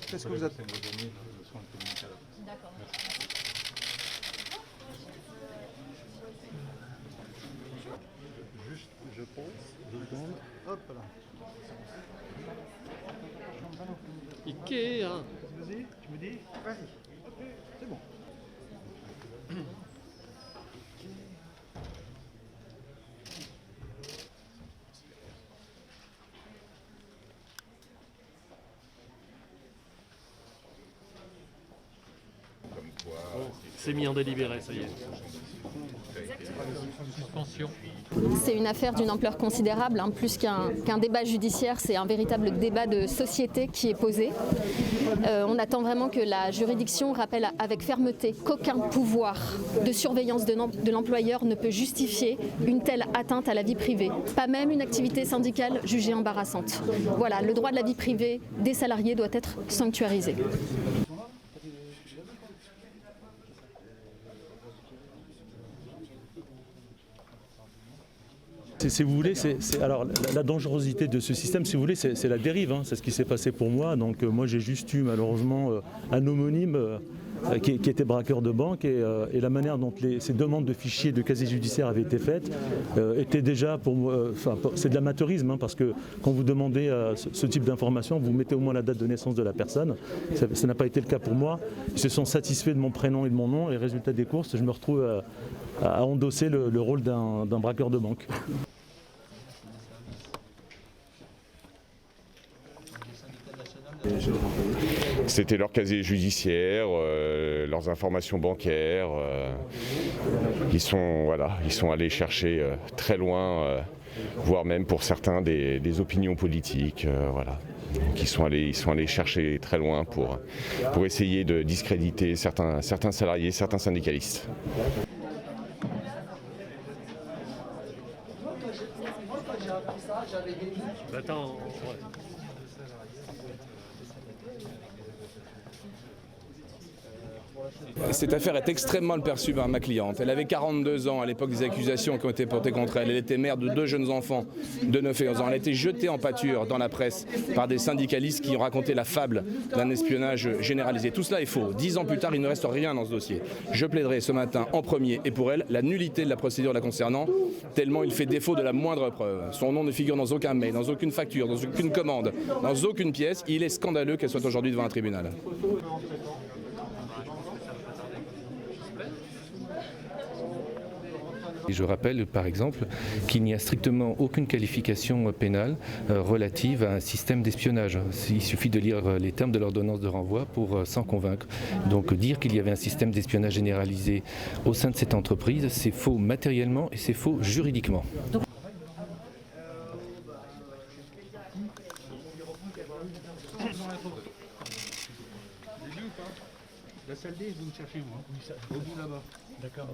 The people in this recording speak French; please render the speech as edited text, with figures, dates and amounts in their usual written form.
Qu'est-ce que vous attendez? D'accord. Juste, je pense, 2 secondes. Hop là. Ikea. Vas-y, tu me dis? Vas-y. Ok, c'est bon. C'est mis en délibéré, ça y est. Suspension. C'est une affaire d'une ampleur considérable, hein, plus qu'un débat judiciaire, c'est un véritable débat de société qui est posé. On attend vraiment que la juridiction rappelle avec fermeté qu'aucun pouvoir de surveillance de l'employeur ne peut justifier une telle atteinte à la vie privée, pas même une activité syndicale jugée embarrassante. Voilà, le droit de la vie privée des salariés doit être sanctuarisé. Si vous voulez, alors la dangerosité de ce système, si vous voulez, c'est la dérive. Hein, c'est ce qui s'est passé pour moi. Donc moi, j'ai juste eu malheureusement un homonyme qui était braqueur de banque et la manière dont ces demandes de fichiers de casier judiciaire avaient été faites était déjà pour moi, c'est de l'amateurisme, hein, parce que quand vous demandez ce type d'information, vous mettez au moins la date de naissance de la personne. Ça n'a pas été le cas pour moi. Ils se sont satisfaits de mon prénom et de mon nom et résultat des courses, je me retrouve à endosser le rôle d'un braqueur de banque. C'était leur casier judiciaire, leurs informations bancaires. Ils sont allés chercher très loin, voire même pour certains des opinions politiques. Voilà. Donc ils sont allés chercher très loin pour essayer de discréditer certains salariés, certains syndicalistes. Attends, Cette affaire est extrêmement mal perçue par ma cliente. Elle avait 42 ans à l'époque des accusations qui ont été portées contre elle. Elle était mère de 2 jeunes enfants de 9 et 11 ans. Elle a été jetée en pâture dans la presse par des syndicalistes qui ont raconté la fable d'un espionnage généralisé. Tout cela est faux. 10 ans plus tard, il ne reste rien dans ce dossier. Je plaiderai ce matin en premier et pour elle la nullité de la procédure la concernant, tellement il fait défaut de la moindre preuve. Son nom ne figure dans aucun mail, dans aucune facture, dans aucune commande, dans aucune pièce. Il est scandaleux qu'elle soit aujourd'hui devant un tribunal. Je rappelle par exemple qu'il n'y a strictement aucune qualification pénale relative à un système d'espionnage. Il suffit de lire les termes de l'ordonnance de renvoi pour s'en convaincre. Donc dire qu'il y avait un système d'espionnage généralisé au sein de cette entreprise, c'est faux matériellement et c'est faux juridiquement. La salle D, vous me cherchez moi. Au bout là-bas. d'accord.